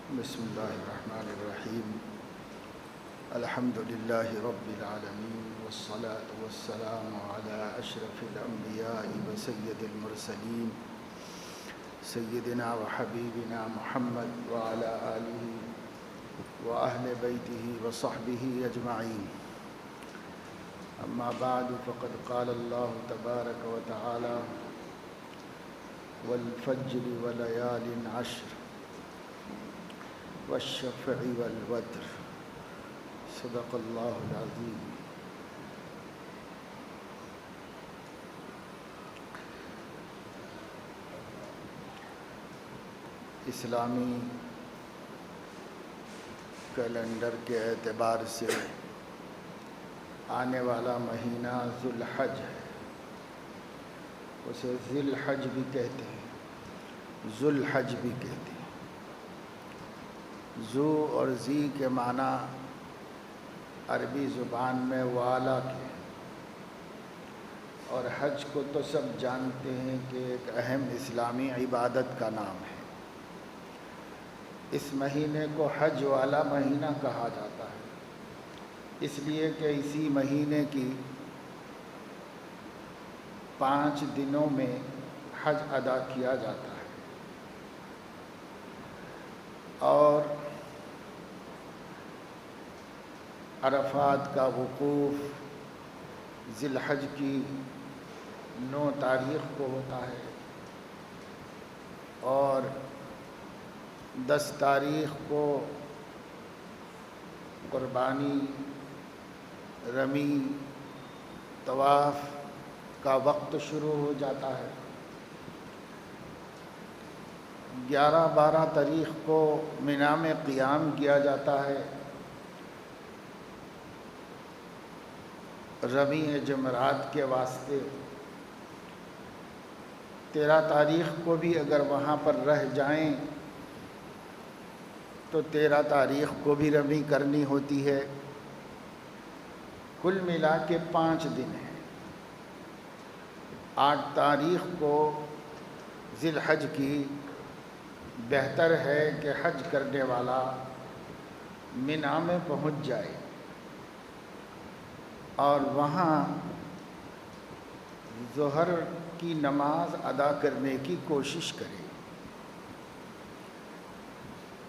بسم اللہ الرحمن الرحیم الحمد للہ رب العالمین والصلاة والسلام علی اشرف الانبیاء وسید المرسلین سیدنا وحبیبنا محمد وعلی آلہ واہل بیتہ وصحبہ اجمعین اما بعد فقد قال اللہ تبارک وتعالی والفجر وليال عشر والشفع والوتر صدق اللہ العظیم۔ اسلامی کیلنڈر کے اعتبار سے آنے والا مہینہ ذو الحج ہے، اسے ذی الحج بھی کہتے ہیں، ذو الحج بھی کہتے ہیں۔ ذو اور ذی کے معنی عربی زبان میں والا کے، اور حج کو تو سب جانتے ہیں کہ ایک اہم اسلامی عبادت کا نام ہے۔ اس مہینے کو حج والا مہینہ کہا جاتا ہے، اس لیے کہ اسی مہینے کی 5 دنوں میں حج ادا کیا جاتا ہے، اور عرفات کا وقوف ذی الحج کی 9 تاریخ کو ہوتا ہے، اور 10 تاریخ کو قربانی، رمی، طواف کا وقت شروع ہو جاتا ہے۔ 11-12 تاریخ کو منا میں قیام کیا جاتا ہے، رمی جمرات کے واسطے۔ 13 تاریخ کو بھی اگر وہاں پر رہ جائیں تو 13 تاریخ کو بھی رمی کرنی ہوتی ہے۔ کل ملا کے 5 دن ہیں۔ 8 تاریخ کو ذی الحج کی بہتر ہے کہ حج کرنے والا منا میں پہنچ جائے اور وہاں ظہر کی نماز ادا کرنے کی کوشش کرے،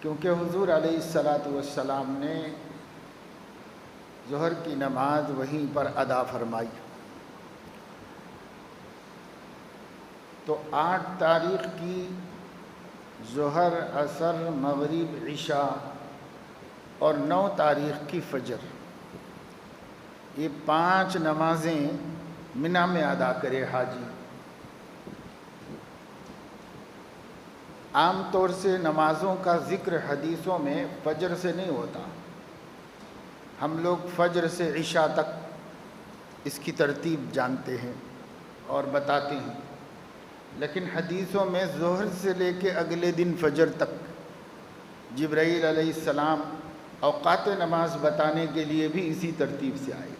کیونکہ حضور علیہ الصلاۃ نے ظہر کی نماز وہیں پر ادا فرمائی۔ تو 8 تاریخ کی ظہر، عصر، مغرب، عشاء اور 9 تاریخ کی فجر، یہ 5 نمازیں منا میں ادا کرے حاجی۔ عام طور سے نمازوں کا ذکر حدیثوں میں فجر سے نہیں ہوتا، ہم لوگ فجر سے عشاء تک اس کی ترتیب جانتے ہیں اور بتاتے ہیں، لیکن حدیثوں میں ظہر سے لے کے اگلے دن فجر تک جبرائیل علیہ السلام اوقات نماز بتانے کے لیے بھی اسی ترتیب سے آئے۔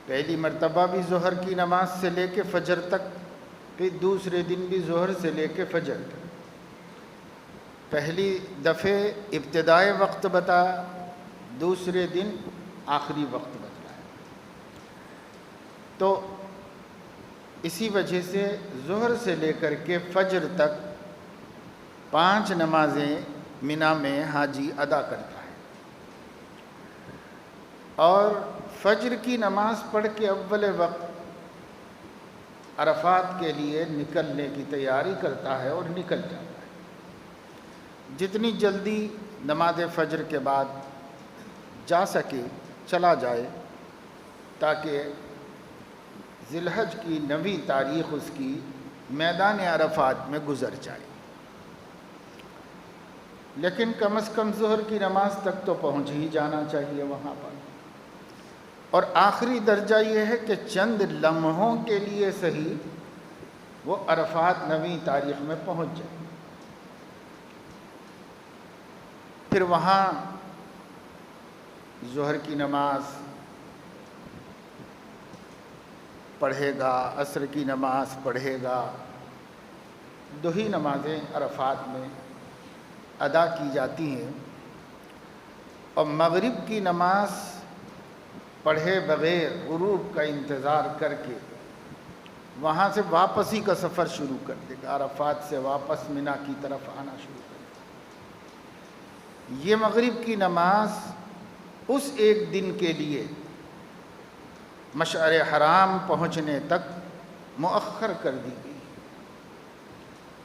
پہلی مرتبہ بھی ظہر کی نماز سے لے کے فجر تک، پھر دوسرے دن بھی ظہر سے لے کے فجر تک۔ پہلی دفعہ ابتدائی وقت بتایا، دوسرے دن آخری وقت بتایا۔ تو اسی وجہ سے ظہر سے لے کر کے فجر تک 5 نمازیں منا میں حاجی ادا کرتا ہے، اور فجر کی نماز پڑھ کے اول وقت عرفات کے لیے نکلنے کی تیاری کرتا ہے اور نکل جاتا ہے۔ جتنی جلدی نماز فجر کے بعد جا سکے چلا جائے، تاکہ ذی الحج کی 9 تاریخ اس کی میدان عرفات میں گزر جائے۔ لیکن کم از کم ظہر کی نماز تک تو پہنچ ہی جانا چاہیے وہاں پر، اور آخری درجہ یہ ہے کہ چند لمحوں کے لیے صحیح وہ عرفات 9 تاریخ میں پہنچ جائے۔ پھر وہاں ظہر کی نماز پڑھے گا، عصر کی نماز پڑھے گا، 2 ہی نمازیں عرفات میں، ادا کی جاتی ہیں، اور مغرب کی نماز پڑھے بغیر غروب کا انتظار کر کے وہاں سے واپسی کا سفر شروع کر دے گا، عرفات سے واپس منی کی طرف آنا شروع کر دے گا۔ یہ مغرب کی نماز اس ایک دن کے لیے مشعر حرام پہنچنے تک مؤخر کر دی گئی،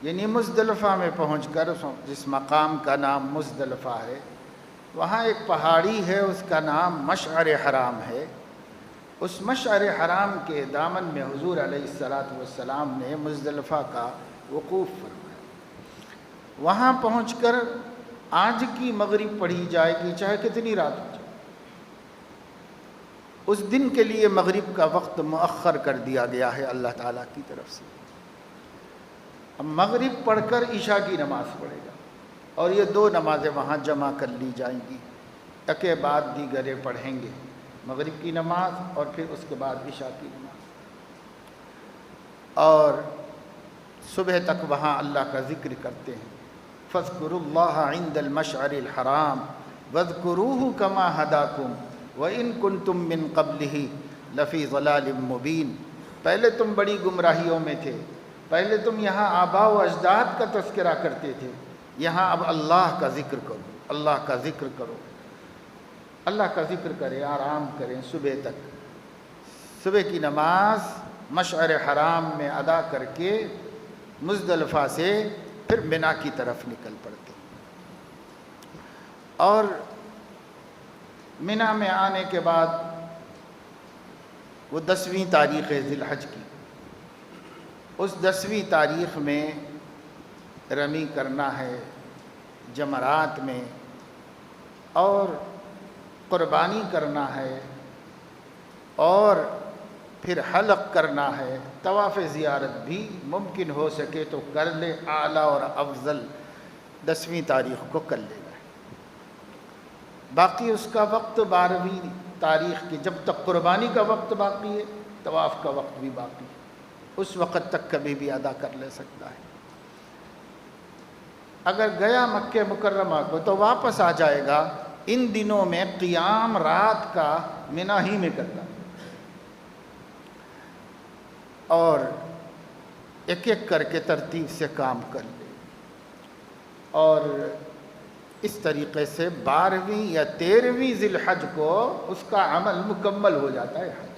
یعنی مزدلفہ میں پہنچ کر جس مقام کا نام مزدلفہ ہے، وہاں ایک پہاڑی ہے، اس کا نام مشعر حرام ہے۔ اس مشعر حرام کے دامن میں حضور علیہ السلام نے مزدلفہ کا وقوف فرمایا۔ وہاں پہنچ کر آج کی مغرب پڑھی جائے گی، چاہے کتنی رات ہو جائے، اس دن کے لیے مغرب کا وقت مؤخر کر دیا گیا ہے اللہ تعالیٰ کی طرف سے۔ اب مغرب پڑھ کر عشاء کی نماز پڑھے گا، اور یہ دو نمازیں وہاں جمع کر لی جائیں گی، کے بعد دیگرے پڑھیں گے، مغرب کی نماز اور پھر اس کے بعد عشاء کی نماز، اور صبح تک وہاں اللہ کا ذکر کرتے ہیں۔ فاذکروا اللہ عند المشعر الحرام واذکروہ کما ہداکم وَإِن كُنتُم مِّن قَبْلِهِ لَفِي ضَلَالٍ مُّبِينٍ۔ پہلے تم بڑی گمراہیوں میں تھے، پہلے تم یہاں آباء و اجداد کا تذکرہ کرتے تھے، یہاں اب اللہ کا ذکر کرو، اللہ کا ذکر کرو، اللہ کا ذکر کریں، آرام کریں صبح تک۔ صبح کی نماز مشعر حرام میں ادا کر کے مزدلفہ سے پھر منی کی طرف نکل پڑتے، اور منی میں آنے کے بعد وہ 10ویں تاریخ ذی الحج کی، اس 10ویں تاریخ میں رمی کرنا ہے جمرات میں، اور قربانی کرنا ہے، اور پھر حلق کرنا ہے۔ طواف زیارت بھی ممکن ہو سکے تو کر لے، اعلیٰ اور افضل 10ویں تاریخ کو کر لے گا۔ باقی اس کا وقت 12ویں تاریخ کی، جب تک قربانی کا وقت باقی ہے طواف کا وقت بھی باقی ہے، اس وقت تک کبھی بھی ادا کر لے سکتا ہے۔ اگر گیا مکہ مکرمہ کو تو واپس آ جائے گا، ان دنوں میں قیام رات کا منی ہی میں کرتا، اور ایک ایک کر کے ترتیب سے کام کر لے، اور اس طریقے سے 12ویں یا 13ویں ذی الحج کو اس کا عمل مکمل ہو جاتا ہے حج۔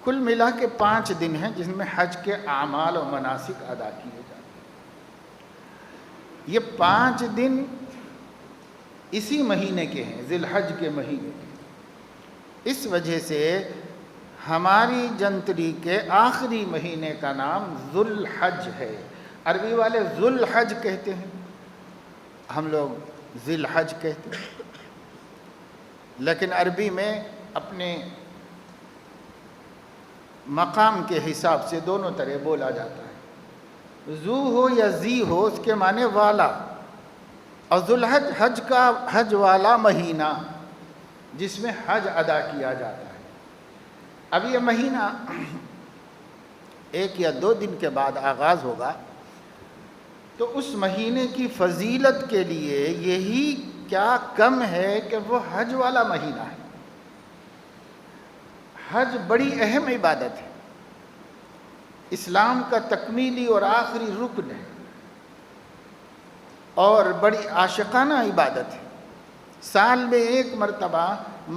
کل ملا کے 5 دن ہیں جس میں حج کے اعمال و مناسک ادا کیے جاتے ہیں۔ یہ 5 دن اسی مہینے کے ہیں، ذی الحج کے مہینے کے، اس وجہ سے ہماری جنتری کے آخری مہینے کا نام ذو الحج ہے۔ عربی والے ذو الحج کہتے ہیں، ہم لوگ ذی الحج کہتے ہیں، لیکن عربی میں اپنے مقام کے حساب سے دونوں طرح بولا جاتا ہے، ذو ہو یا ذی ہو، اس کے معنی والا، اور ذو الحج حج کا حج والا مہینہ جس میں حج ادا کیا جاتا ہے۔ اب یہ مہینہ 1 یا 2 دن کے بعد آغاز ہوگا، تو اس مہینے کی فضیلت کے لیے یہی کیا کم ہے کہ وہ حج والا مہینہ ہے۔ حج بڑی اہم عبادت ہے، اسلام کا تکمیلی اور آخری رکن ہے، اور بڑی عاشقانہ عبادت ہے۔ سال میں 1 مرتبہ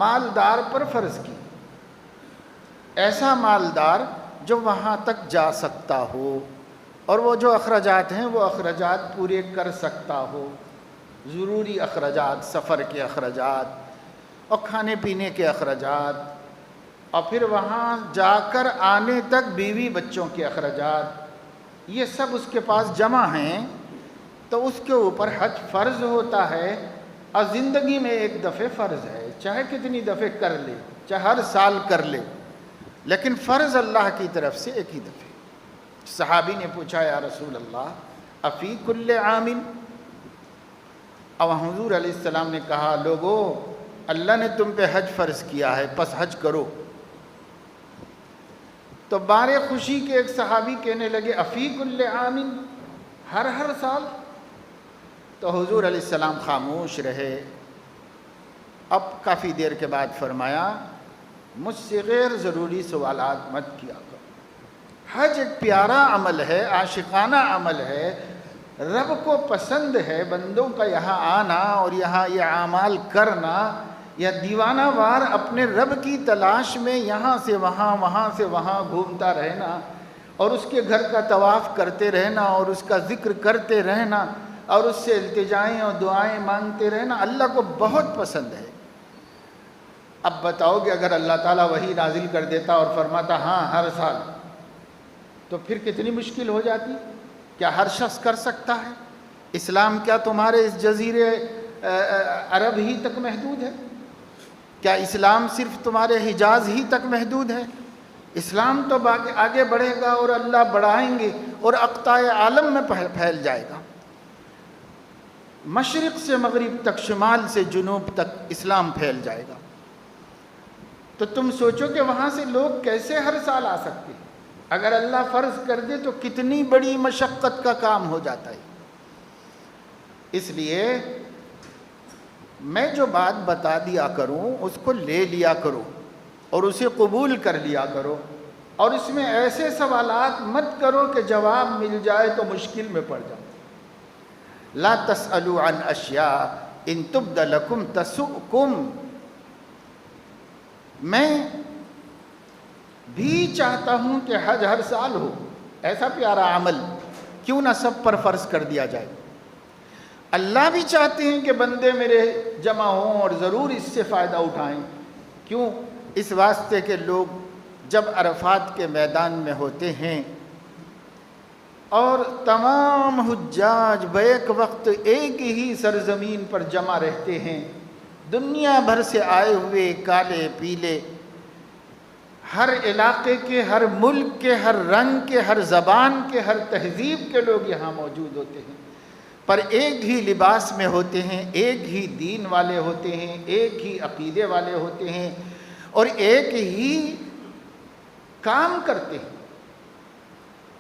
مالدار پر فرض کی، ایسا مالدار جو وہاں تک جا سکتا ہو، اور وہ جو اخراجات ہیں وہ اخراجات پورے کر سکتا ہو، ضروری اخراجات، سفر کے اخراجات اور کھانے پینے کے اخراجات، اور پھر وہاں جا کر آنے تک بیوی بچوں کے اخراجات، یہ سب اس کے پاس جمع ہیں، تو اس کے اوپر حج فرض ہوتا ہے، اور زندگی میں 1 دفعہ فرض ہے، چاہے کتنی دفعہ کر لے، چاہے ہر سال کر لے، لیکن فرض اللہ کی طرف سے 1 ہی دفعہ۔ صحابی نے پوچھا یا رسول اللہ افی کل عام، اور حضور علیہ السلام نے کہا لوگو اللہ نے تم پہ حج فرض کیا ہے، پس حج کرو۔ تو بارے خوشی کے ایک صحابی کہنے لگے افی کل عام، ہر سال؟ تو حضور علیہ السلام خاموش رہے. اب کافی دیر کے بعد فرمایا مجھ سے غیر ضروری سوالات مت کیا کرو. حج ایک پیارا عمل ہے، عاشقانہ عمل ہے، رب کو پسند ہے بندوں کا یہاں آنا اور یہاں یہ اعمال کرنا، یا دیوانہ وار اپنے رب کی تلاش میں یہاں سے وہاں وہاں سے وہاں گھومتا رہنا اور اس کے گھر کا طواف کرتے رہنا اور اس کا ذکر کرتے رہنا اور اس سے التجائیں اور دعائیں مانگتے رہنا اللہ کو بہت پسند ہے. اب بتاؤ کہ اگر اللہ تعالیٰ وحی نازل کر دیتا اور فرماتا ہاں ہر سال، تو پھر کتنی مشکل ہو جاتی. کیا ہر شخص کر سکتا ہے؟ اسلام کیا تمہارے اس جزیرے عرب ہی تک محدود ہے؟ کیا اسلام صرف تمہارے حجاز ہی تک محدود ہے؟ اسلام تو آگے بڑھے گا اور اللہ بڑھائیں گے اور اقطاع عالم میں پھیل جائے گا. مشرق سے مغرب تک، شمال سے جنوب تک اسلام پھیل جائے گا. تو تم سوچو کہ وہاں سے لوگ کیسے ہر سال آ سکتے ہیں؟ اگر اللہ فرض کر دے تو کتنی بڑی مشقت کا کام ہو جاتا ہے. اس لیے میں جو بات بتا دیا کروں اس کو لے لیا کرو اور اسے قبول کر لیا کرو، اور اس میں ایسے سوالات مت کرو کہ جواب مل جائے تو مشکل میں پڑ جاؤ. لا تسألوا عن اشیاء ان تبد لکم تسؤکم. میں بھی چاہتا ہوں کہ حج ہر سال ہو. ایسا پیارا عمل کیوں نہ سب پر فرض کر دیا جائے. اللہ بھی چاہتے ہیں کہ بندے میرے جمع ہوں اور ضرور اس سے فائدہ اٹھائیں. کیوں؟ اس واسطے کہ لوگ جب عرفات کے میدان میں ہوتے ہیں اور تمام حجاج بیک وقت ایک ہی سرزمین پر جمع رہتے ہیں، دنیا بھر سے آئے ہوئے کالے پیلے، ہر علاقے کے، ہر ملک کے، ہر رنگ کے، ہر زبان کے، ہر تہذیب کے لوگ یہاں موجود ہوتے ہیں، پر ایک ہی لباس میں ہوتے ہیں، ایک ہی دین والے ہوتے ہیں، ایک ہی عقیدے والے ہوتے ہیں اور ایک ہی کام کرتے ہیں.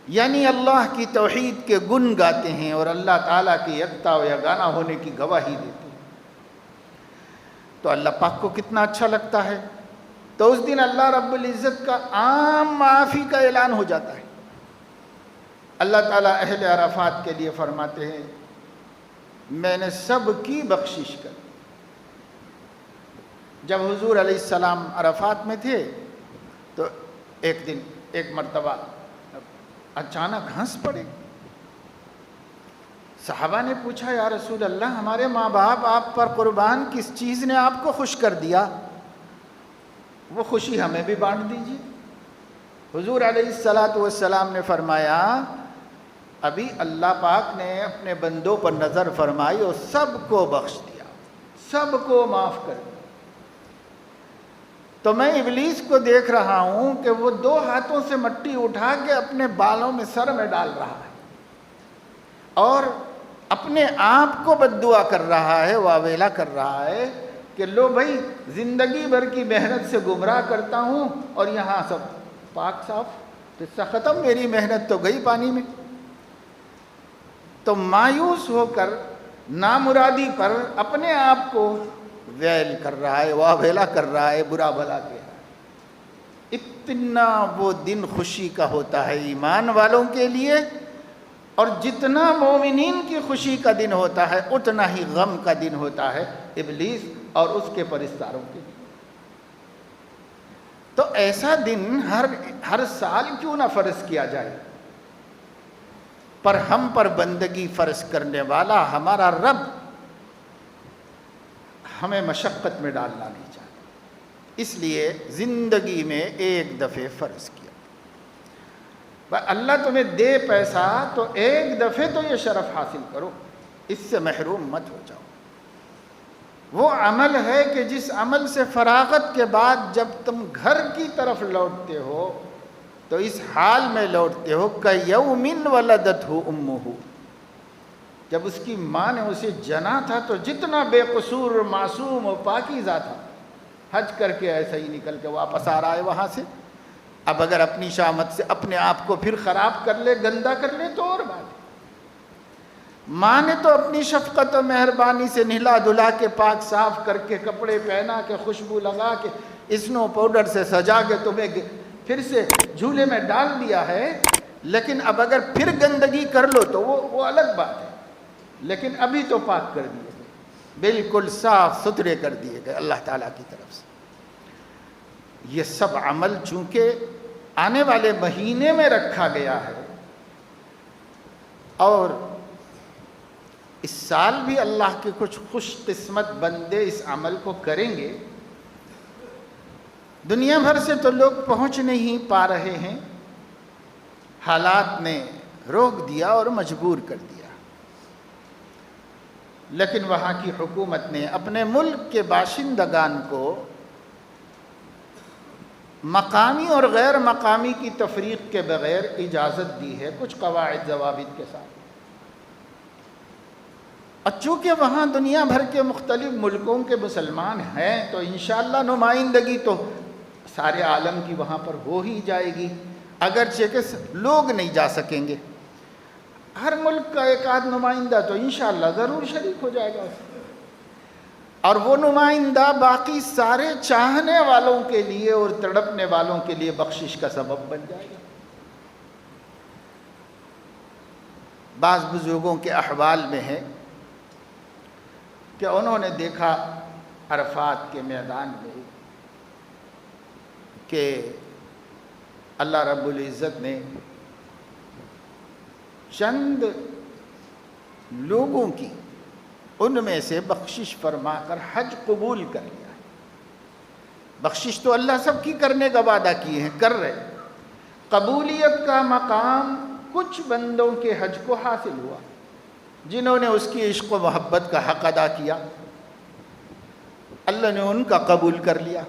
یعنی اللہ کی توحید کے گن گاتے ہیں اور اللہ تعالیٰ کی یکتا و یگانہ ہونے کی گواہی دیتے ہیں. تو اللہ پاک کو کتنا اچھا لگتا ہے. تو اس دن اللہ رب العزت کا عام معافی کا اعلان ہو جاتا ہے. اللہ تعالیٰ اہل عرفات کے لیے فرماتے ہیں میں نے سب کی بخشش کر. جب حضور علیہ السلام عرفات میں تھے تو ایک دن ایک مرتبہ اچانک ہنس پڑے. صحابہ نے پوچھا یا رسول اللہ ہمارے ماں باپ آپ پر قربان، کس چیز نے آپ کو خوش کر دیا؟ وہ خوشی ہمیں بھی بانٹ دیجیے. حضور علیہ السلام نے فرمایا ابھی اللہ پاک نے اپنے بندوں پر نظر فرمائی اور سب کو بخش دیا، سب کو معاف کر دیا. تو میں ابلیس کو دیکھ رہا ہوں کہ وہ 2 ہاتھوں سے مٹی اٹھا کے اپنے بالوں میں، سر میں ڈال رہا ہے اور اپنے آپ کو بد دعا کر رہا ہے، واویلا کر رہا ہے کہ لو بھائی زندگی بھر کی محنت سے گمراہ کرتا ہوں اور یہاں سب پاک صاف، قصہ ختم، میری محنت تو گئی پانی میں. تو مایوس ہو کر نامرادی پر اپنے آپ کو ویل کر رہا ہے، واویلا کر رہا ہے، برا بھلا کہہ رہا ہے. اتنا وہ دن خوشی کا ہوتا ہے ایمان والوں کے لیے، اور جتنا مومنین کی خوشی کا دن ہوتا ہے اتنا ہی غم کا دن ہوتا ہے ابلیس اور اس کے پرستاروں کے لیے. تو ایسا دن ہر سال کیوں نہ فرض کیا جائے، پر ہم پر بندگی فرض کرنے والا ہمارا رب ہمیں مشقت میں ڈالنا نہیں چاہتا، اس لیے زندگی میں ایک دفعہ فرض کیا. اللہ تمہیں دے پیسہ تو ایک دفعہ تو یہ شرف حاصل کرو، اس سے محروم مت ہو جاؤ. وہ عمل ہے کہ جس عمل سے فراغت کے بعد جب تم گھر کی طرف لوٹتے ہو تو اس حال میں لوٹتے ہو کَیَوْمٍ وَلَدَتْهُ أُمُّهُ. جب اس کی ماں نے اسے جنا تھا تو جتنا بے قصور معصوم و پاکیزہ تھا، حج کر کے ایسا ہی نکل کے واپس آ رہا ہے وہاں سے. اب اگر اپنی شامت سے اپنے آپ کو پھر خراب کر لے، گندا کر لے تو اور بات ہے. ماں نے تو اپنی شفقت و مہربانی سے نہلا دھلا کے پاک صاف کر کے کپڑے پہنا کے خوشبو لگا کے اسنو پاؤڈر سے سجا کے تمہیں پھر سے جھولے میں ڈال دیا ہے، لیکن اب اگر پھر گندگی کر لو تو وہ الگ بات ہے، لیکن ابھی تو پاک کر دیے گئے، بالکل صاف ستھرے کر دیے گئے اللہ تعالیٰ کی طرف سے۔ یہ سب عمل چونکہ آنے والے مہینے میں رکھا گیا ہے، اور اس سال بھی اللہ کے کچھ خوش قسمت بندے اس عمل کو کریں گے۔ دنیا بھر سے تو لوگ پہنچ نہیں پا رہے ہیں، حالات نے روک دیا اور مجبور کر دیا، لیکن وہاں کی حکومت نے اپنے ملک کے باشندگان کو مقامی اور غیر مقامی کی تفریق کے بغیر اجازت دی ہے، کچھ قواعد ضوابط کے ساتھ۔ اور چونکہ وہاں دنیا بھر کے مختلف ملکوں کے مسلمان ہیں تو انشاءاللہ نمائندگی تو سارے عالم کی وہاں پر ہو ہی جائے گی، اگرچہ کہ لوگ نہیں جا سکیں گے، ہر ملک کا ایک آدھ نمائندہ تو انشاءاللہ ضرور شریک ہو جائے گا اس میں، اور وہ نمائندہ باقی سارے چاہنے والوں کے لیے اور تڑپنے والوں کے لیے بخشش کا سبب بن جائے گا۔ بعض بزرگوں کے احوال میں ہے کہ انہوں نے دیکھا عرفات کے میدان میں کہ اللہ رب العزت نے چند لوگوں کی ان میں سے بخشش فرما کر حج قبول کر لیا ہے۔ بخشش تو اللہ سب کی کرنے کا وعدہ کیے ہیں، کر رہے، قبولیت کا مقام کچھ بندوں کے حج کو حاصل ہوا جنہوں نے اس کی عشق و محبت کا حق ادا کیا، اللہ نے ان کا قبول کر لیا۔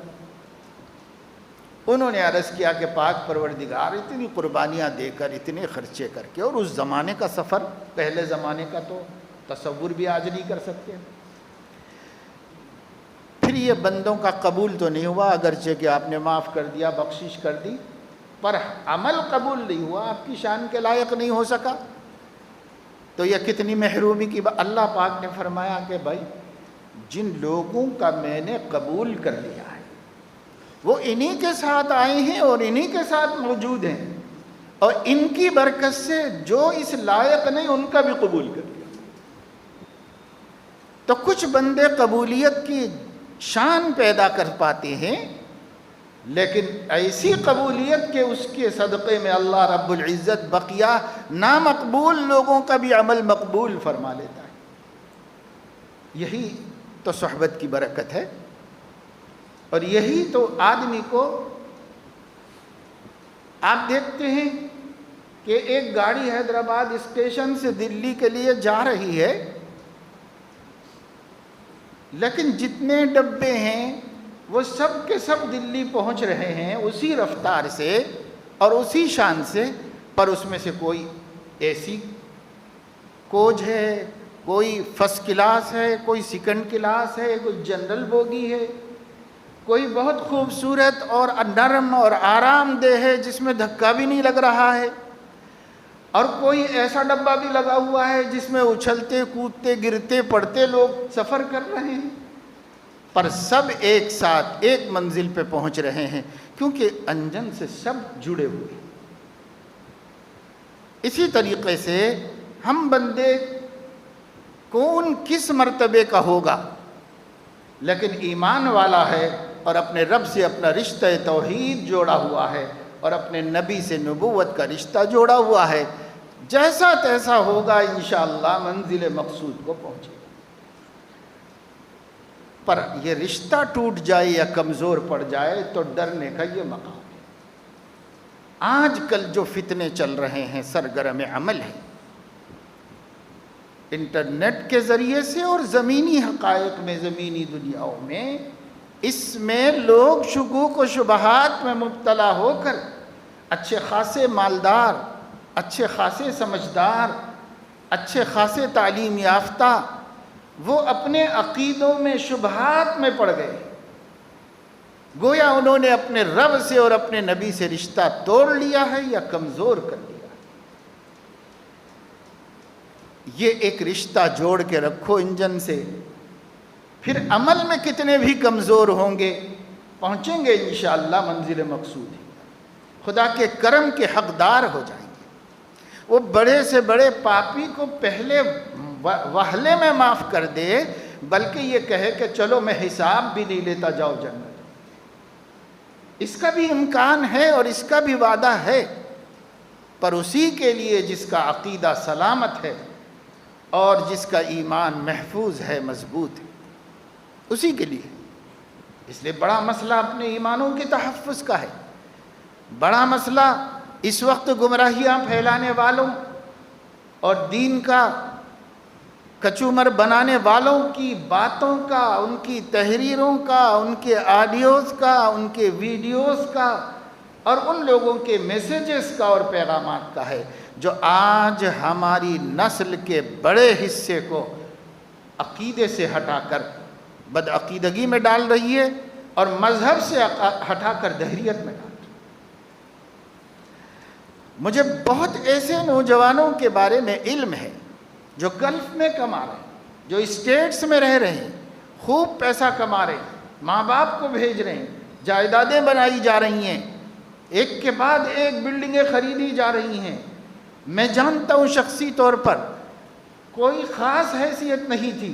انہوں نے عرض کیا کہ پاک پروردگار اتنی قربانیاں دے کر اتنے خرچے کر کے، اور اس زمانے کا سفر، پہلے زمانے کا تو تصور بھی آج نہیں کر سکتے، پھر یہ بندوں کا قبول تو نہیں ہوا، اگرچہ کہ آپ نے معاف کر دیا، بخشش کر دی، پر عمل قبول نہیں ہوا، آپ کی شان کے لائق نہیں ہو سکا، تو یہ کتنی محرومی کی بات۔ اللہ پاک نے فرمایا کہ بھائی جن لوگوں کا میں نے قبول کر لیا ہے وہ انہی کے ساتھ آئے ہیں اور انہی کے ساتھ موجود ہیں، اور ان کی برکت سے جو اس لائق نہیں ان کا بھی قبول کر لیا۔ تو کچھ بندے قبولیت کی شان پیدا کر پاتے ہیں، لیکن ایسی قبولیت کہ اس کے صدقے میں اللہ رب العزت بقیہ نامقبول لوگوں کا بھی عمل مقبول فرما لیتا ہے۔ یہی تو صحبت کی برکت ہے، اور یہی تو آدمی کو، آپ دیکھتے ہیں کہ ایک گاڑی حیدرآباد اسٹیشن سے دلی کے لیے جا رہی ہے، لیکن جتنے ڈبے ہیں وہ سب کے سب دلی پہنچ رہے ہیں اسی رفتار سے اور اسی شان سے، پر اس میں سے کوئی اے سی کوچ ہے، کوئی فرسٹ کلاس ہے، کوئی سیکنڈ کلاس ہے، کوئی جنرل بوگی ہے، کوئی بہت خوبصورت اور نرم اور آرام دہ ہے جس میں دھکا بھی نہیں لگ رہا ہے، اور کوئی ایسا ڈبہ بھی لگا ہوا ہے جس میں اچھلتے کودتے گرتے پڑتے لوگ سفر کر رہے ہیں، پر سب ایک ساتھ ایک منزل پہ پہنچ رہے ہیں، کیونکہ انجن سے سب جڑے ہوئے ہیں۔ اسی طریقے سے ہم بندے کون کس مرتبے کا ہوگا، لیکن ایمان والا ہے اور اپنے رب سے اپنا رشتہ توحید جوڑا ہوا ہے اور اپنے نبی سے نبوت کا رشتہ جوڑا ہوا ہے، جیسا تیسا ہوگا انشاءاللہ منزل مقصود کو پہنچے گا۔ پر یہ رشتہ ٹوٹ جائے یا کمزور پڑ جائے تو ڈرنے کا یہ مقام ہے۔ آج کل جو فتنے چل رہے ہیں سرگرم عمل ہیں، انٹرنیٹ کے ذریعے سے اور زمینی حقائق میں، زمینی دنیاؤں میں، اس میں لوگ شکوک و شبہات میں مبتلا ہو کر اچھے خاصے مالدار، اچھے خاصے سمجھدار، اچھے خاصے تعلیم یافتہ، وہ اپنے عقیدوں میں شبہات میں پڑ گئے، گویا انہوں نے اپنے رب سے اور اپنے نبی سے رشتہ توڑ لیا ہے یا کمزور کر لیا۔ یہ ایک رشتہ جوڑ کے رکھو انجن سے، پھر عمل میں کتنے بھی کمزور ہوں گے پہنچیں گے انشاءاللہ منزل مقصود، خدا کے کرم کے حقدار ہو جائیں گے۔ وہ بڑے سے بڑے پاپی کو پہلے وہلے میں معاف کر دے، بلکہ یہ کہے کہ چلو میں حساب بھی نہیں لیتا، جاؤ جنت۔ اس کا بھی امکان ہے اور اس کا بھی وعدہ ہے، پر اسی کے لیے جس کا عقیدہ سلامت ہے اور جس کا ایمان محفوظ ہے، مضبوط ہے، اسی کے لیے۔ اس لیے بڑا مسئلہ اپنے ایمانوں کے تحفظ کا ہے، بڑا مسئلہ اس وقت گمراہیاں پھیلانے والوں اور دین کا کچومر بنانے والوں کی باتوں کا، ان کی تحریروں کا، ان کے آڈیوز کا، ان کے ویڈیوز کا اور ان لوگوں کے میسیجز کا اور پیغامات کا ہے، جو آج ہماری نسل کے بڑے حصے کو عقیدے سے ہٹا کر بدعقیدگی میں ڈال رہی ہے اور مذہب سے ہٹا کر دہریت میں ڈال رہی ہے۔ مجھے بہت ایسے نوجوانوں کے بارے میں علم ہے جو گلف میں کما رہے ہیں، جو اسٹیٹس میں رہ رہے ہیں، خوب پیسہ کما رہے ہیں، ماں باپ کو بھیج رہے ہیں، جائیدادیں بنائی جا رہی ہیں، ایک کے بعد ایک بلڈنگیں خریدی جا رہی ہیں۔ میں جانتا ہوں شخصی طور پر کوئی خاص حیثیت نہیں تھی،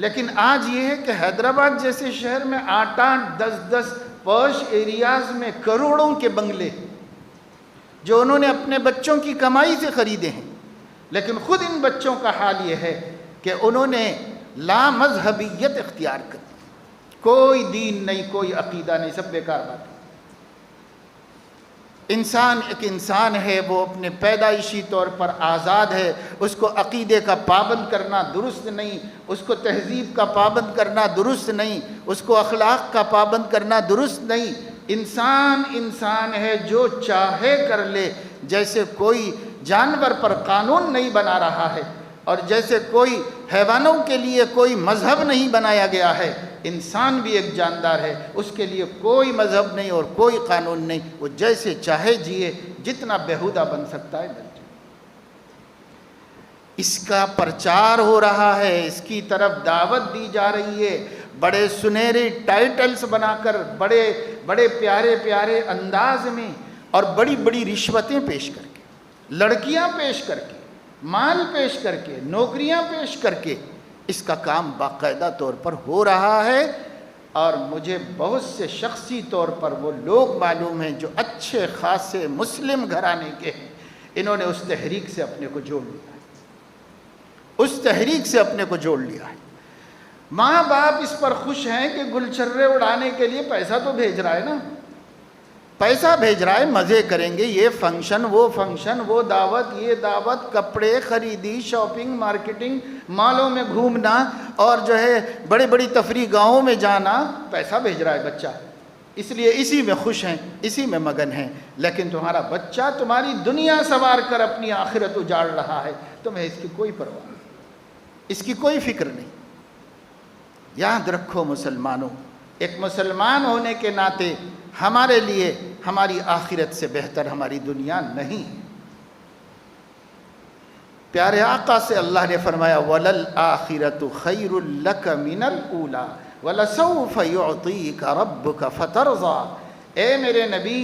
لیکن آج یہ ہے کہ حیدرآباد جیسے شہر میں 8-8 10-10 پوش ایریاز میں کروڑوں کے بنگلے جو انہوں نے اپنے بچوں کی کمائی سے خریدے ہیں، لیکن خود ان بچوں کا حال یہ ہے کہ انہوں نے لا مذہبیت اختیار کر دی، کوئی دین نہیں، کوئی عقیدہ نہیں، سب بیکار بات ہے۔ انسان ایک انسان ہے، وہ اپنے پیدائشی طور پر آزاد ہے، اس کو عقیدے کا پابند کرنا درست نہیں، اس کو تہذیب کا پابند کرنا درست نہیں، اس کو اخلاق کا پابند کرنا درست نہیں۔ انسان انسان ہے، جو چاہے کر لے، جیسے کوئی جانور پر قانون نہیں بنا رہا ہے اور جیسے کوئی حیوانوں کے لیے کوئی مذہب نہیں بنایا گیا ہے، انسان بھی ایک جاندار ہے، اس کے لیے کوئی مذہب نہیں اور کوئی قانون نہیں، وہ جیسے چاہے جیے، جتنا بیہودہ بن سکتا ہے بن جائے۔ اس کا پرچار ہو رہا ہے، اس کی طرف دعوت دی جا رہی ہے، بڑے سنہرے ٹائٹلز بنا کر، بڑے بڑے پیارے پیارے انداز میں اور بڑی بڑی رشوتیں پیش کر کے، لڑکیاں پیش کر کے، مال پیش کر کے، نوکریاں پیش کر کے، اس کا کام باقاعدہ طور پر ہو رہا ہے۔ اور مجھے بہت سے شخصی طور پر وہ لوگ معلوم ہیں جو اچھے خاصے مسلم گھرانے کے ہیں، انہوں نے اس تحریک سے اپنے کو جوڑ لیا ہے، اس تحریک سے اپنے کو جوڑ لیا ہے۔ ماں باپ اس پر خوش ہیں کہ گلچرے اڑانے کے لیے پیسہ تو بھیج رہا ہے نا، پیسہ بھیج رہا ہے، مزے کریں گے، یہ فنکشن، وہ دعوت، یہ دعوت، کپڑے خریدی، شاپنگ، مارکیٹنگ، مالوں میں گھومنا اور جو ہے بڑی بڑی تفریح گاہوں میں جانا، پیسہ بھیج رہا ہے بچہ، اس لیے اسی میں خوش ہیں، اسی میں مگن ہیں۔ لیکن تمہارا بچہ تمہاری دنیا سنوار کر اپنی آخرت اجاڑ رہا ہے، تمہیں اس کی کوئی پرواہ نہیں، اس کی کوئی فکر نہیں۔ یاد رکھو مسلمانوں، ایک مسلمان ہونے کے ناطے ہمارے لیے ہماری آخرت سے بہتر ہماری دنیا نہیں ہے۔ پیارے آقا سے اللہ نے فرمایا وَلَلْآخِرَةُ خَيْرٌ لَكَ مِنَ الْأُولَى وَلَسَوْفَ يُعْطِيكَ رَبُّكَ فَتَرْضَى۔ اے میرے نبی،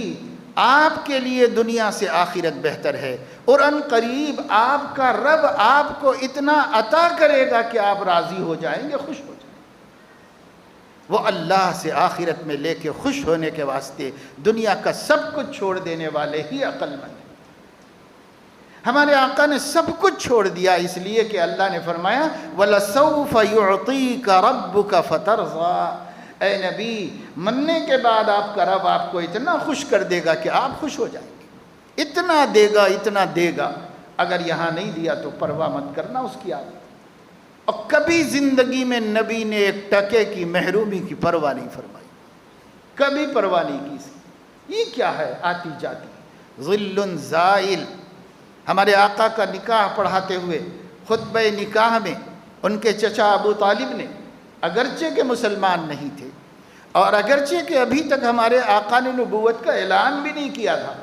آپ کے لیے دنیا سے آخرت بہتر ہے، اور ان قریب آپ کا رب آپ کو اتنا عطا کرے گا کہ آپ راضی ہو جائیں گے، خوش ہو جائیں گے۔ وہ اللہ سے آخرت میں لے کے خوش ہونے کے واسطے دنیا کا سب کچھ چھوڑ دینے والے ہی عقل مند ہیں۔ ہمارے آقا نے سب کچھ چھوڑ دیا، اس لیے کہ اللہ نے فرمایا وَلَسَوْفَ يُعْطِيكَ رَبُّكَ فَتَرْضَى۔ اے نبی، مننے کے بعد آپ کا رب آپ کو اتنا خوش کر دے گا کہ آپ خوش ہو جائیں گے، اتنا دے گا، اتنا دے گا۔ اگر یہاں نہیں دیا تو پرواہ مت کرنا اس کی عادت۔ اور کبھی زندگی میں نبی نے ایک ٹکے کی محرومی کی پرواہ نہیں فرمائی، کبھی پرواہ نہیں کی اس کی۔ یہ کیا ہے آتی جاتی ظل زائل۔ ہمارے آقا کا نکاح پڑھاتے ہوئے خطبہ نکاح میں ان کے چچا ابو طالب نے، اگرچہ کہ مسلمان نہیں تھے اور اگرچہ کہ ابھی تک ہمارے آقا نے نبوت کا اعلان بھی نہیں کیا تھا،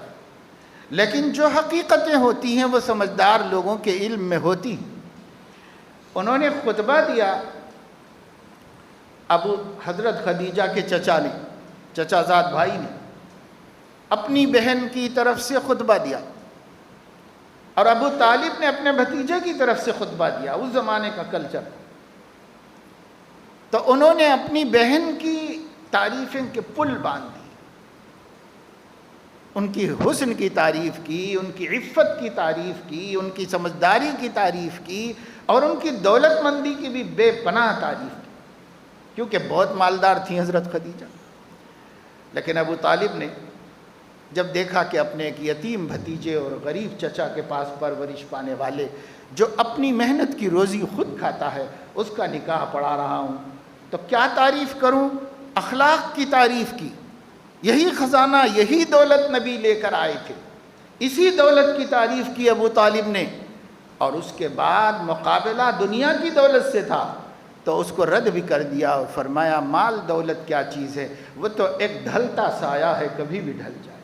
لیکن جو حقیقتیں ہوتی ہیں وہ سمجھدار لوگوں کے علم میں ہوتی ہیں۔ انہوں نے خطبہ دیا، ابو حضرت خدیجہ کے چچا نے، چچا زاد بھائی نے اپنی بہن کی طرف سے خطبہ دیا، اور ابو طالب نے اپنے بھتیجے کی طرف سے خطبہ دیا، اس زمانے کا کلچر۔ تو انہوں نے اپنی بہن کی تعریفیں کے پل باندھ دی، ان کی حسن کی تعریف کی، ان کی عفت کی تعریف کی، ان کی سمجھداری کی تعریف کی، اور ان کی دولت مندی کی بھی بے پناہ تعریف کی، کیونکہ بہت مالدار تھیں حضرت خدیجہ۔ لیکن ابو طالب نے جب دیکھا کہ اپنے ایک یتیم بھتیجے اور غریب چچا کے پاس پرورش پانے والے، جو اپنی محنت کی روزی خود کھاتا ہے، اس کا نکاح پڑھا رہا ہوں، تو کیا تعریف کروں؟ اخلاق کی تعریف کی۔ یہی خزانہ، یہی دولت نبی لے کر آئے تھے، اسی دولت کی تعریف کی ابو طالب نے، اور اس کے بعد مقابلہ دنیا کی دولت سے تھا تو اس کو رد بھی کر دیا اور فرمایا مال دولت کیا چیز ہے، وہ تو ایک ڈھلتا سایہ ہے، کبھی بھی ڈھل جائے،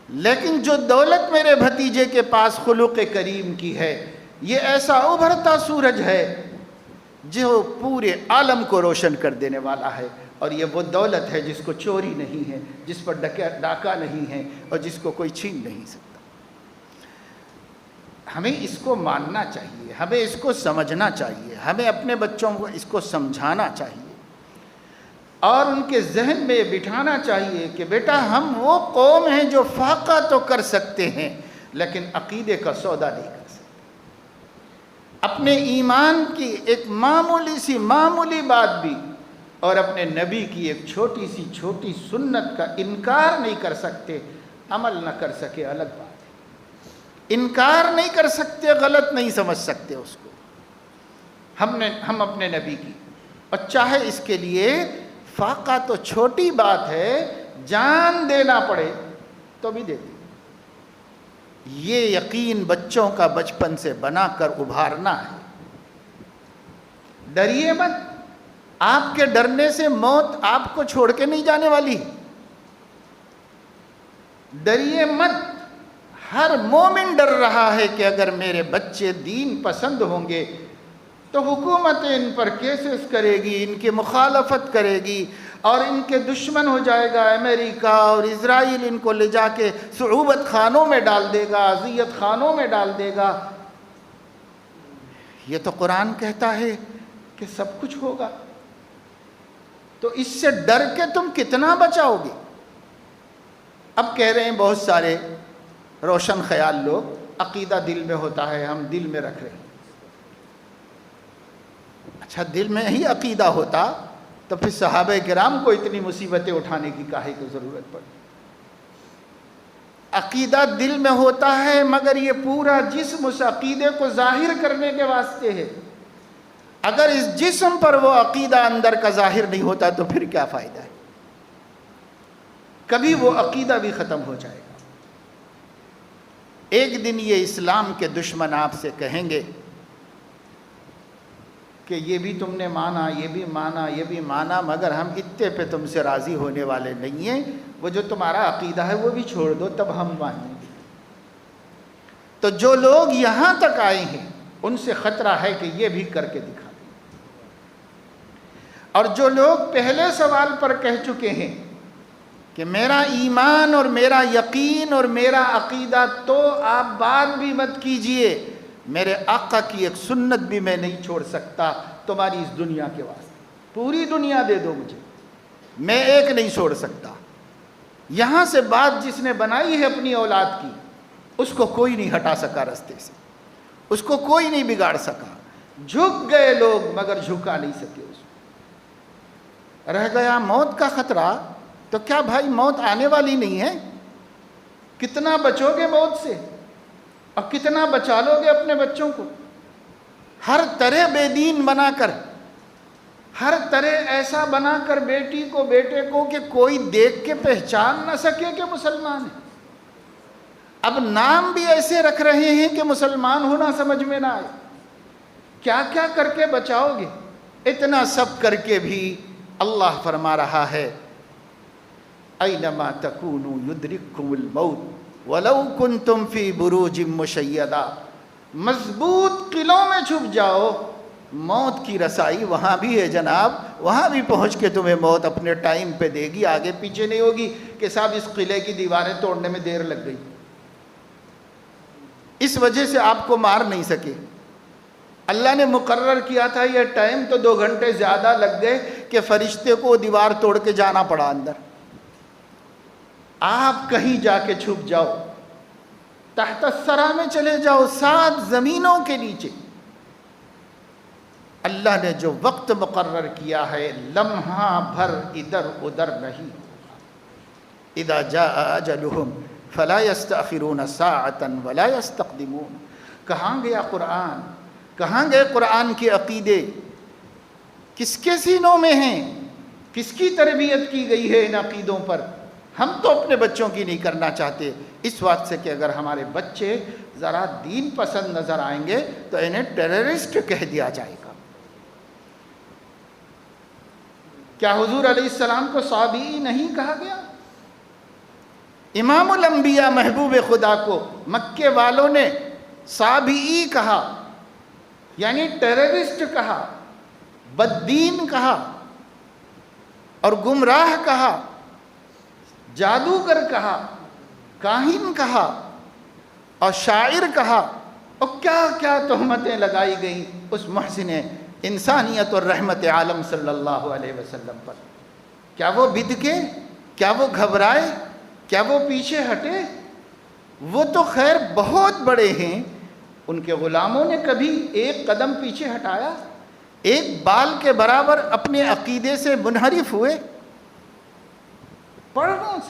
لیکن جو دولت میرے بھتیجے کے پاس خلق کریم کی ہے، یہ ایسا ابھرتا سورج ہے جو پورے عالم کو روشن کر دینے والا ہے، اور یہ وہ دولت ہے جس کو چوری نہیں ہے، جس پر ڈاکہ نہیں ہے، اور جس کو کوئی چھین نہیں سکتا۔ ہمیں اس کو ماننا چاہیے، ہمیں اس کو سمجھنا چاہیے، ہمیں اپنے بچوں کو اس کو سمجھانا چاہیے، اور ان کے ذہن میں بٹھانا چاہیے کہ بیٹا ہم وہ قوم ہیں جو فاقہ تو کر سکتے ہیں لیکن عقیدے کا سودا نہیں کر سکتے۔ اپنے ایمان کی ایک معمولی سی معمولی بات بھی اور اپنے نبی کی ایک چھوٹی سی چھوٹی سنت کا انکار نہیں کر سکتے، عمل نہ کر سکے الگ بات ہے، انکار نہیں کر سکتے، غلط نہیں سمجھ سکتے اس کو۔ ہم اپنے نبی کی، اور چاہے اس کے لیے فاقہ تو چھوٹی بات ہے، جان دینا پڑے تو بھی دے دیں۔ یہ یقین بچوں کا بچپن سے بنا کر ابھارنا ہے۔ ڈریے مت، آپ کے ڈرنے سے موت آپ کو چھوڑ کے نہیں جانے والی۔ ڈریے مت، ہر مومن ڈر رہا ہے کہ اگر میرے بچے دین پسند ہوں گے تو حکومت ان پر کیسز کرے گی، ان کی مخالفت کرے گی، اور ان کے دشمن ہو جائے گا امریکہ اور اسرائیل، ان کو لے جا کے صعوبت خانوں میں ڈال دے گا، اذیت خانوں میں ڈال دے گا۔ یہ تو قرآن کہتا ہے کہ سب کچھ ہوگا، تو اس سے ڈر کے تم کتنا بچاؤ گے؟ اب کہہ رہے ہیں بہت سارے روشن خیال لوگ، عقیدہ دل میں ہوتا ہے، ہم دل میں رکھ رہے ہیں۔ اچھا، دل میں ہی عقیدہ ہوتا تو پھر صحابہ کرام کو اتنی مصیبتیں اٹھانے کی کاہے کی ضرورت پڑی؟ عقیدہ دل میں ہوتا ہے مگر یہ پورا جسم اس عقیدے کو ظاہر کرنے کے واسطے ہے۔ اگر اس جسم پر وہ عقیدہ اندر کا ظاہر نہیں ہوتا تو پھر کیا فائدہ ہے؟ کبھی وہ عقیدہ بھی ختم ہو جائے گا۔ ایک دن یہ اسلام کے دشمن آپ سے کہیں گے کہ یہ بھی تم نے مانا، یہ بھی مانا، یہ بھی مانا، مگر ہم اتنے پہ تم سے راضی ہونے والے نہیں ہیں، وہ جو تمہارا عقیدہ ہے وہ بھی چھوڑ دو، تب ہم مانیں گے۔ تو جو لوگ یہاں تک آئے ہیں ان سے خطرہ ہے کہ یہ بھی کر کے دکھا دیں، اور جو لوگ پہلے سوال پر کہہ چکے ہیں کہ میرا ایمان اور میرا یقین اور میرا عقیدہ تو آپ بات بھی مت کیجئے، میرے آقا کی ایک سنت بھی میں نہیں چھوڑ سکتا تمہاری اس دنیا کے واسطے، پوری دنیا دے دو مجھے، میں ایک نہیں چھوڑ سکتا۔ یہاں سے بات جس نے بنائی ہے اپنی اولاد کی، اس کو کوئی نہیں ہٹا سکا رستے سے، اس کو کوئی نہیں بگاڑ سکا۔ جھک گئے لوگ مگر جھکا نہیں سکے اس کو۔ رہ گیا موت کا خطرہ، تو کیا بھائی موت آنے والی نہیں ہے؟ کتنا بچو گے موت سے، اور کتنا بچا لو گے اپنے بچوں کو؟ ہر طرح بے دین بنا کر، ہر طرح ایسا بنا کر بیٹی کو بیٹے کو کہ کوئی دیکھ کے پہچان نہ سکے کہ مسلمان ہے۔ اب نام بھی ایسے رکھ رہے ہیں کہ مسلمان ہونا سمجھ میں نہ آئے۔ کیا کیا کر کے بچاؤ گے؟ اتنا سب کر کے بھی اللہ فرما رہا ہے اینما تکونوا یدرککم الموت ولو کنتم فی بروج مشیدہ۔ مضبوط قلعوں میں چھپ جاؤ، موت کی رسائی وہاں بھی ہے جناب، وہاں بھی پہنچ کے تمہیں موت اپنے ٹائم پہ دے گی، آگے پیچھے نہیں ہوگی کہ صاحب اس قلعے کی دیواریں توڑنے میں دیر لگ گئی، اس وجہ سے آپ کو مار نہیں سکے۔ اللہ نے مقرر کیا تھا یہ ٹائم، تو 2 گھنٹے زیادہ لگ گئے کہ فرشتے کو دیوار توڑ کے جانا پڑا اندر۔ آپ کہیں جا کے چھپ جاؤ، تحت الثری میں چلے جاؤ، 7 زمینوں کے نیچے۔ اللہ نے جو وقت مقرر کیا ہے لمحہ بھر ادھر ادھر نہیں۔ اذا جاء اجلهم فلا يستأخرون ساعة ولا يستقدمون۔ کہاں گیا قرآن؟ کہاں گئے قرآن کے عقیدے؟ کس کے سینوں میں ہیں؟ کس کی تربیت کی گئی ہے ان عقیدوں پر؟ ہم تو اپنے بچوں کی نہیں کرنا چاہتے، اس وقت سے کہ اگر ہمارے بچے ذرا دین پسند نظر آئیں گے تو انہیں ٹیررسٹ کہہ دیا جائے گا۔ کیا حضور علیہ السلام کو صابئی نہیں کہا گیا؟ امام الانبیاء محبوب خدا کو مکے والوں نے صابئی کہا، یعنی ٹیررسٹ کہا، بددین کہا، اور گمراہ کہا، جادوگر کہا، کاہن کہا، اور شاعر کہا، اور کیا کیا تہمتیں لگائی گئیں اس محسن انسانیت اور رحمت عالم صلی اللہ علیہ وسلم پر۔ کیا وہ بدکے؟ کیا وہ گھبرائے؟ کیا وہ پیچھے ہٹے؟ وہ تو خیر بہت بڑے ہیں، ان کے غلاموں نے کبھی ایک قدم پیچھے ہٹایا؟ ایک بال کے برابر اپنے عقیدے سے منحرف ہوئے؟ پڑھ رہے ہیں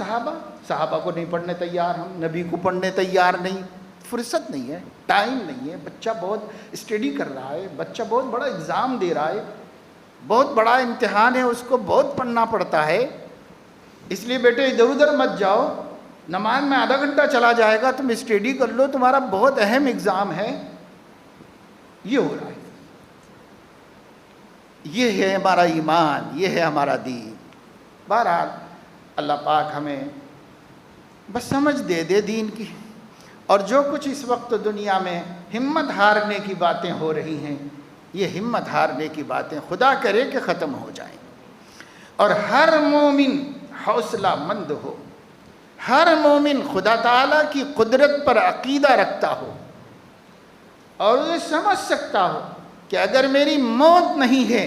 صحابہ کو نہیں پڑھنے تیار، ہم نبی کو پڑھنے تیار نہیں، فرصت نہیں ہے، ٹائم نہیں ہے، بچہ بہت اسٹڈی کر رہا ہے، بچہ بہت بڑا ایگزام دے رہا ہے، بہت بڑا امتحان ہے، اس کو بہت پڑھنا پڑتا ہے، اس لیے بیٹے ادھر ادھر مت جاؤ، نماز میں آدھا گھنٹہ چلا جائے گا، تم اسٹڈی کر لو، تمہارا بہت اہم ایگزام ہے۔ یہ ہو رہا ہے، یہ ہے ہمارا ایمان، یہ ہے ہمارا دین۔ بہرحال اللہ پاک ہمیں بس سمجھ دے دین کی، اور جو کچھ اس وقت دنیا میں ہمت ہارنے کی باتیں ہو رہی ہیں، یہ ہمت ہارنے کی باتیں خدا کرے کہ ختم ہو جائیں، اور ہر مومن حوصلہ مند ہو، ہر مومن خدا تعالیٰ کی قدرت پر عقیدہ رکھتا ہو، اور یہ سمجھ سکتا ہو کہ اگر میری موت نہیں ہے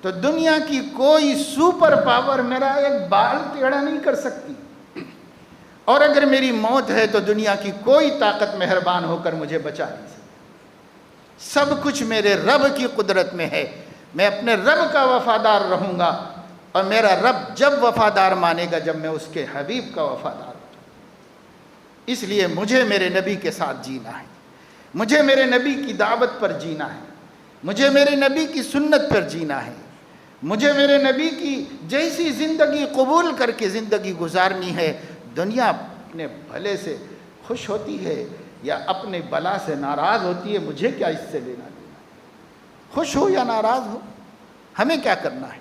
تو دنیا کی کوئی سپر پاور میرا ایک بال ٹیڑھا نہیں کر سکتی، اور اگر میری موت ہے تو دنیا کی کوئی طاقت مہربان ہو کر مجھے بچا نہیں سکتی۔ سب کچھ میرے رب کی قدرت میں ہے، میں اپنے رب کا وفادار رہوں گا، اور میرا رب جب وفادار مانے گا جب میں اس کے حبیب کا وفادار ہوں۔ اس لیے مجھے میرے نبی کے ساتھ جینا ہے، مجھے میرے نبی کی دعوت پر جینا ہے، مجھے میرے نبی کی سنت پر جینا ہے، مجھے میرے نبی کی جیسی زندگی قبول کر کے زندگی گزارنی ہے۔ دنیا اپنے بھلے سے خوش ہوتی ہے یا اپنے بلا سے ناراض ہوتی ہے، مجھے کیا اس سے لینا دینا؟ خوش ہو یا ناراض ہو، ہمیں کیا کرنا ہے؟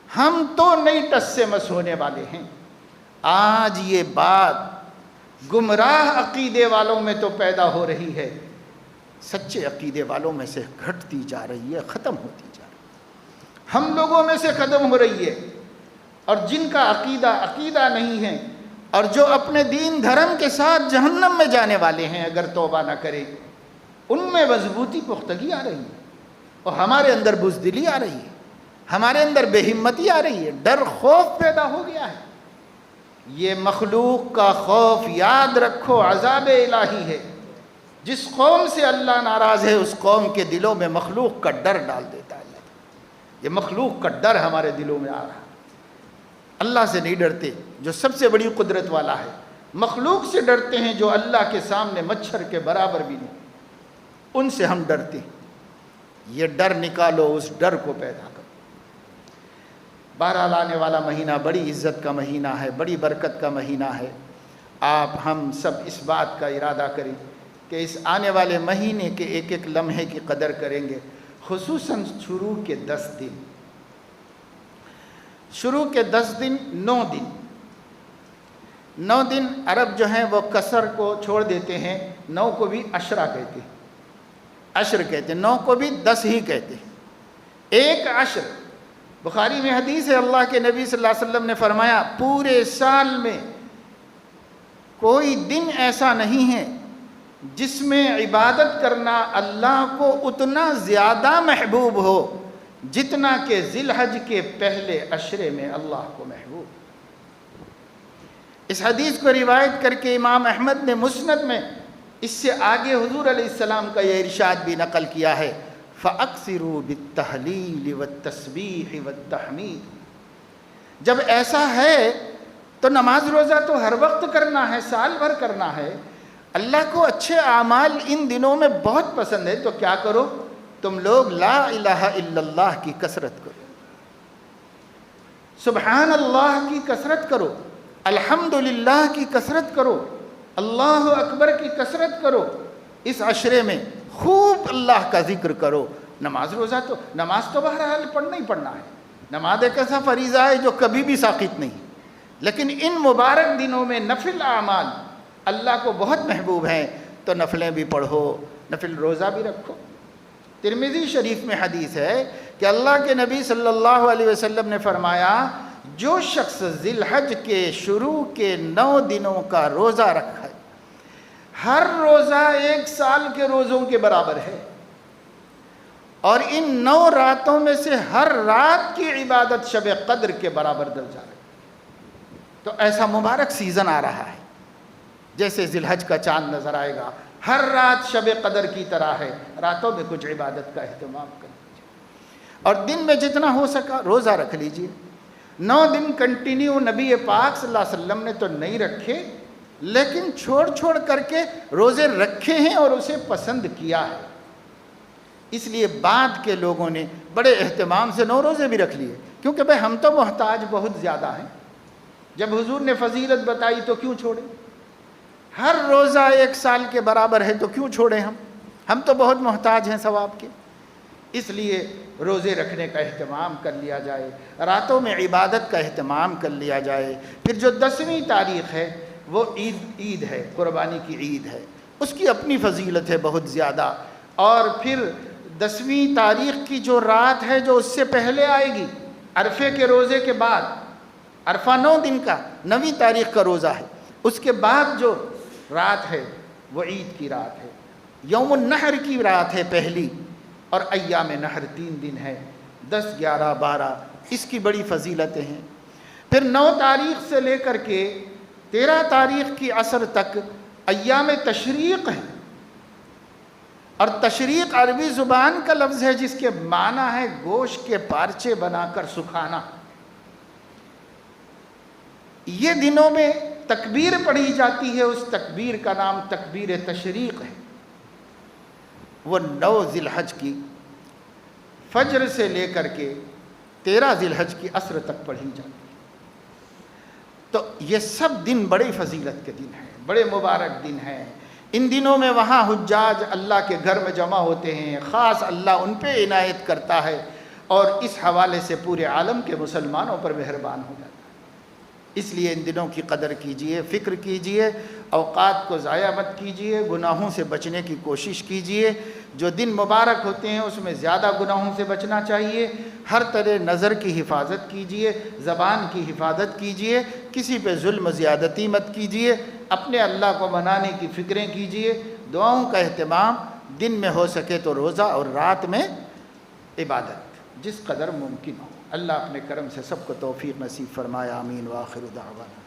ہم تو نئی ٹس سے مس ہونے والے ہیں۔ آج یہ بات گمراہ عقیدے والوں میں تو پیدا ہو رہی ہے، سچے عقیدے والوں میں سے گھٹتی جا رہی ہے، ختم ہوتی جا رہی ہے، ہم لوگوں میں سے ختم ہو رہی ہے۔ اور جن کا عقیدہ نہیں ہے، اور جو اپنے دین دھرم کے ساتھ جہنم میں جانے والے ہیں، اگر توبہ نہ کرے، ان میں مضبوطی پختگی آ رہی ہے، اور ہمارے اندر بزدلی آ رہی ہے، ہمارے اندر بے ہمتی آ رہی ہے، ڈر خوف پیدا ہو گیا ہے۔ یہ مخلوق کا خوف یاد رکھو عذاب الہی ہے۔ جس قوم سے اللہ ناراض ہے اس قوم کے دلوں میں مخلوق کا ڈر ڈال دیتا ہے اللہ۔ یہ مخلوق کا ڈر ہمارے دلوں میں آ رہا ہے، اللہ سے نہیں ڈرتے جو سب سے بڑی قدرت والا ہے، مخلوق سے ڈرتے ہیں جو اللہ کے سامنے مچھر کے برابر بھی نہیں، ان سے ہم ڈرتے ہیں۔ یہ ڈر نکالو، اس ڈر کو پیدا کرو۔ بہرحال آنے والا مہینہ بڑی عزت کا مہینہ ہے، بڑی برکت کا مہینہ ہے۔ آپ ہم سب اس بات کا ارادہ کریں کہ اس آنے والے مہینے کے ایک ایک لمحے کی قدر کریں گے، خصوصاً شروع کے 10 دن۔ شروع کے 10 دن 9 دن 9 دن عرب جو ہیں وہ کسر کو چھوڑ دیتے ہیں، 9 کو بھی عشرہ کہتے ہیں۔ عشر کہتے ہیں، 9 کو بھی 10 ہی کہتے ہیں، ایک عشر۔ بخاری میں حدیث ہے، اللہ کے نبی صلی اللہ علیہ وسلم نے فرمایا پورے سال میں کوئی دن ایسا نہیں ہے جس میں عبادت کرنا اللہ کو اتنا زیادہ محبوب ہو جتنا کہ ذی الحج کے پہلے عشرے میں اللہ کو محبوب۔ اس حدیث کو روایت کر کے امام احمد نے مسند میں اس سے آگے حضور علیہ السلام کا یہ ارشاد بھی نقل کیا ہے، فَأَكْثِرُوا بِالتَّهْلِيلِ وَالتَّسْبِيحِ وَالتَّحْمِيدِ۔ جب ایسا ہے تو نماز روزہ تو ہر وقت کرنا ہے، سال بھر کرنا ہے۔ اللہ کو اچھے اعمال ان دنوں میں بہت پسند ہے، تو کیا کرو تم لوگ؟ لا الہ الا اللہ کی کثرت کرو، سبحان اللہ کی کثرت کرو، الحمدللہ کی کثرت کرو، اللہ اکبر کی کثرت کرو۔ اس عشرے میں خوب اللہ کا ذکر کرو۔ نماز روزہ تو نماز تو بہرحال پڑھنا ہی پڑھنا ہے، نماز ایک ایسا فریضہ ہے جو کبھی بھی ساقط نہیں، لیکن ان مبارک دنوں میں نفل اعمال اللہ کو بہت محبوب ہیں، تو نفلیں بھی پڑھو، نفل روزہ بھی رکھو۔ ترمذی شریف میں حدیث ہے کہ اللہ کے نبی صلی اللہ علیہ وسلم نے فرمایا جو شخص ذی الحج کے شروع کے 9 دنوں کا روزہ رکھے، ہر روزہ 1 سال کے روزوں کے برابر ہے، اور ان 9 راتوں میں سے ہر رات کی عبادت شب قدر کے برابر درجہ ہے۔ تو ایسا مبارک سیزن آ رہا ہے، جیسے ذی الحج کا چاند نظر آئے گا، ہر رات شب قدر کی طرح ہے، راتوں میں کچھ عبادت کا اہتمام کر لیجیے، اور دن میں جتنا ہو سکا روزہ رکھ لیجیے۔ 9 دن کنٹینیو نبی پاک صلی اللہ علیہ وسلم نے تو نہیں رکھے، لیکن چھوڑ چھوڑ کر کے روزے رکھے ہیں اور اسے پسند کیا ہے۔ اس لیے بعد کے لوگوں نے بڑے اہتمام سے 9 روزے بھی رکھ لیے، کیونکہ بھئی ہم تو محتاج بہت زیادہ ہیں، جب حضور نے فضیلت بتائی تو کیوں چھوڑیں؟ ہر روزہ 1 سال کے برابر ہے تو کیوں چھوڑیں؟ ہم تو بہت محتاج ہیں ثواب کے۔ اس لیے روزے رکھنے کا اہتمام کر لیا جائے، راتوں میں عبادت کا اہتمام کر لیا جائے۔ پھر جو 10ویں تاریخ ہے وہ عید ہے، قربانی کی عید ہے، اس کی اپنی فضیلت ہے بہت زیادہ۔ اور پھر 10ویں تاریخ کی جو رات ہے جو اس سے پہلے آئے گی، عرفے کے روزے کے بعد، عرفہ 9 دن کا، 9ویں تاریخ کا روزہ ہے، اس کے بعد جو رات ہے وہ عید کی رات ہے، یوم النحر کی رات ہے پہلی، اور ایام نحر 3 دن ہے، 10، 11، 12، اس کی بڑی فضیلتیں ہیں۔ پھر 9 تاریخ سے لے کر کے 13 تاریخ کی عصر تک ایام تشریق ہیں، اور تشریق عربی زبان کا لفظ ہے جس کے معنی ہے گوشت کے پارچے بنا کر سکھانا۔ یہ دنوں میں تکبیر پڑھی جاتی ہے، اس تکبیر کا نام تکبیر تشریق ہے۔ وہ 9 ذی الحج کی فجر سے لے کر کے 13 ذی الحج کی عصر تک پڑھی جاتی ہے۔ تو یہ سب دن بڑی فضیلت کے دن ہیں، بڑے مبارک دن ہیں۔ ان دنوں میں وہاں حجاج اللہ کے گھر میں جمع ہوتے ہیں، خاص اللہ ان پہ عنایت کرتا ہے، اور اس حوالے سے پورے عالم کے مسلمانوں پر مہربان ہو جاتا ہے۔ اس لیے ان دنوں کی قدر کیجئے، فکر کیجئے، اوقات کو ضائع مت کیجئے، گناہوں سے بچنے کی کوشش کیجئے۔ جو دن مبارک ہوتے ہیں اس میں زیادہ گناہوں سے بچنا چاہیے، ہر طرح نظر کی حفاظت کیجئے، زبان کی حفاظت کیجئے، کسی پہ ظلم و زیادتی مت کیجئے، اپنے اللہ کو منانے کی فکریں کیجئے، دعاؤں کا اہتمام، دن میں ہو سکے تو روزہ اور رات میں عبادت جس قدر ممکن ہو۔ اللہ اپنے کرم سے سب کو توفیق نصیب فرمائے، آمین، وآخر دعوانا۔